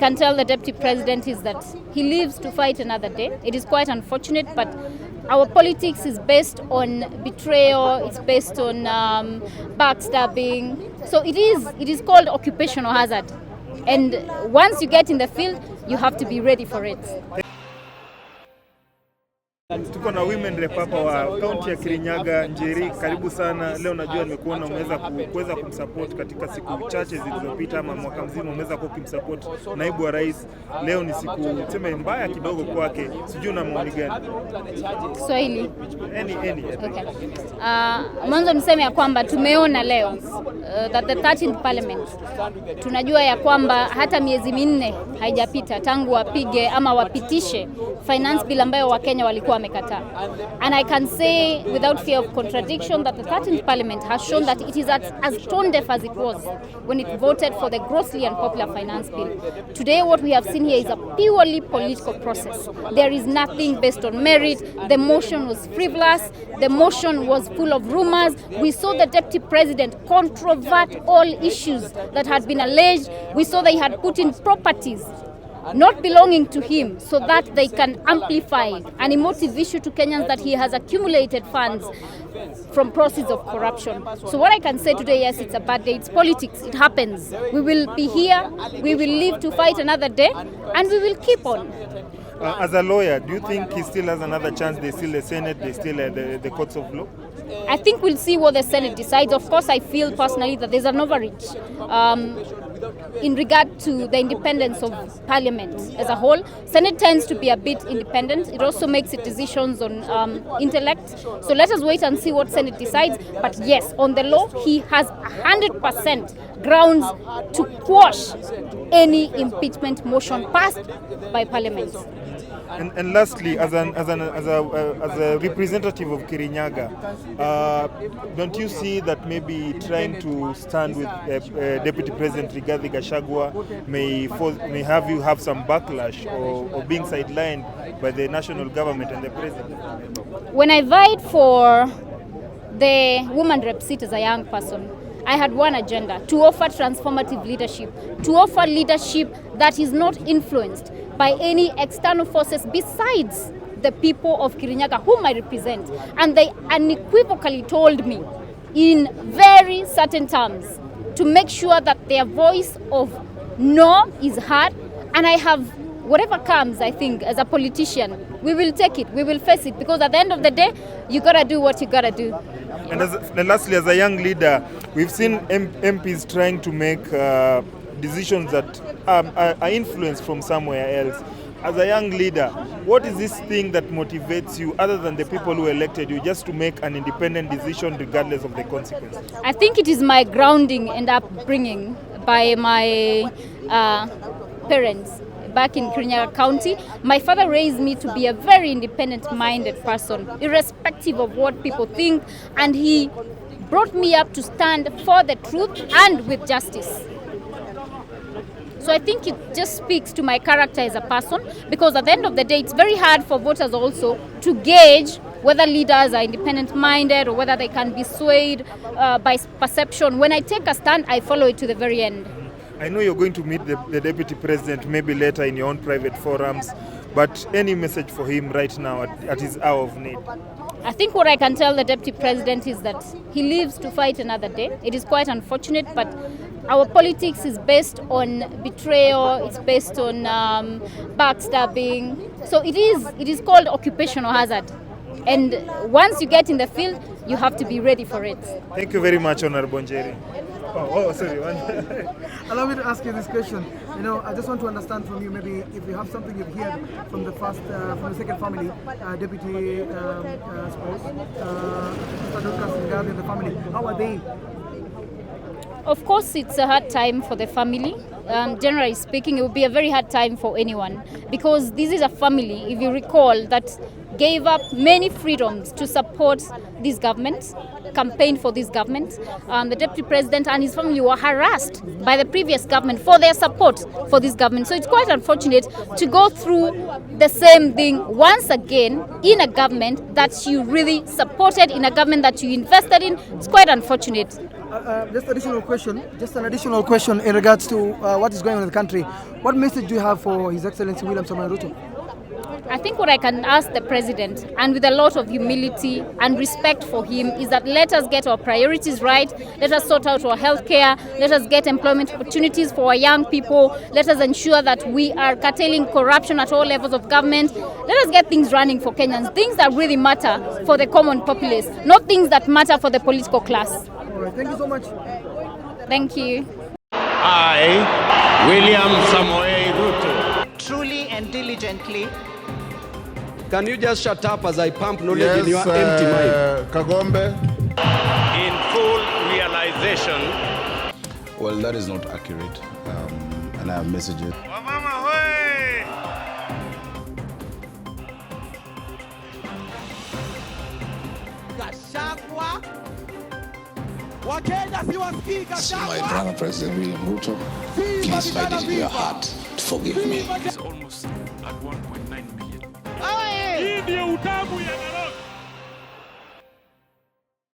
Can tell the Deputy President is that he lives to fight another day. It is quite unfortunate, but our politics is based on betrayal, it's based on backstabbing. So it is called occupational hazard. And once you get in the field, you have to be ready for it. Tuko na women rep hapa wa kaunti ya Kirinyaga, Njeri. Karibu sana. Leo najua nimekuona umeweza kuweza kumsupport katika siku chache zilizopita, ama mwaka mzima umeweza kumsupport naibu wa rais. Leo ni siku tuseme mbaya kidogo kwake. Sijui una maoni gani? Swahili. Any. Okay. Mwanzo niseme ya kwamba tumeona leo that the 13th parliament, tunajua ya kwamba hata miezi minne haijapita tangu wapige ama wapitishe finance bill ambayo Wakenya walikuwa wamekataa. And I can say without fear of contradiction that the 13th parliament has shown that it is as tone deaf as it was when it voted for the grossly unpopular finance bill. Today what we have seen here is a purely political process. There is nothing based on merit. The motion was frivolous. The motion was full of rumors. We saw the Deputy President controvert all issues that had been alleged. We saw they had put in properties not belonging to him so that they can amplify an emotive issue to Kenyans that he has accumulated funds from proceeds of corruption. So what I can say today, yes, it's a bad day. It's politics. It happens. We will be here. We will live to fight another day, and we will keep on. As a lawyer, do you think he still has another chance? They still the Senate, they still the courts of law? I think we'll see what the Senate decides. Of course, I feel personally that there's an overreach in regard to the independence of Parliament as a whole. Senate tends to be a bit independent. It also makes its decisions on intellect. So let us wait and see what Senate decides. But yes, on the law, he has 100% grounds to quash any impeachment motion passed by Parliament. And lastly, as a representative of Kirinyaga, don't you see that maybe trying to stand with Deputy President Rigathi Gachagua may have you have some backlash or being sidelined by the national government and the president? When I vied for the woman rep seat as a young person, I had one agenda: to offer transformative leadership, to offer leadership that is not influenced by any external forces besides the people of Kirinyaga whom I represent. And they unequivocally told me in very certain terms to make sure that their voice of no is heard. And I have, whatever comes, I think, as a politician, we will take it, we will face it, because at the end of the day, you gotta do what you gotta do. And lastly, as a young leader, we've seen MPs trying to make decisions that are influenced from somewhere else. As a young leader, what is this thing that motivates you, other than the people who elected you, just to make an independent decision regardless of the consequences? I think it is my grounding and upbringing by my parents back in Kirinyaga County. My father raised me to be a very independent-minded person, irrespective of what people think, and he brought me up to stand for the truth and with justice. So I think it just speaks to my character as a person, because at the end of the day, it's very hard for voters also to gauge whether leaders are independent-minded or whether they can be swayed by perception. When I take a stand, I follow it to the very end. I know you're going to meet the Deputy President maybe later in your own private forums, but any message for him right now at his hour of need? I think what I can tell the Deputy President is that he lives to fight another day. It is quite unfortunate, but our politics is based on betrayal, it's based on backstabbing. So it is called occupational hazard. And once you get in the field, you have to be ready for it. Thank you very much, Honorable Njeri. Sorry. Allow me to ask you this question. I just want to understand from you, maybe if you have something you've heard from the second family, Deputy spouse, and the family. How are they? Of course, it's a hard time for the family. Generally speaking, it would be a very hard time for anyone, because this is a family, if you recall, that gave up many freedoms to support this government, campaign for this government. The Deputy President and his family were harassed by the previous government for their support for this government. So it's quite unfortunate to go through the same thing once again in a government that you really supported, in a government that you invested in. It's quite unfortunate. Just an additional question in regards to what is going on in the country. What message do you have for His Excellency William Samoei Ruto? I think what I can ask the president, and with a lot of humility and respect for him, is that let us get our priorities right. Let us sort out our healthcare. Let us get employment opportunities for our young people. Let us ensure that we are curtailing corruption at all levels of government. Let us get things running for Kenyans, things that really matter for the common populace, not things that matter for the political class. All right, thank you so much. Thank you. I, William Samoei Ruto, truly and diligently. Can you just shut up as I pump knowledge in your empty mind? Kagombe. in full realization. Well, that is not accurate, and I have messaged it. Gachagua. Wakenya si wasikii Gachagua. My brother President William Ruto, please find it in your heart to forgive me. It's almost at 1.9 billion. Hii ndio utamu ya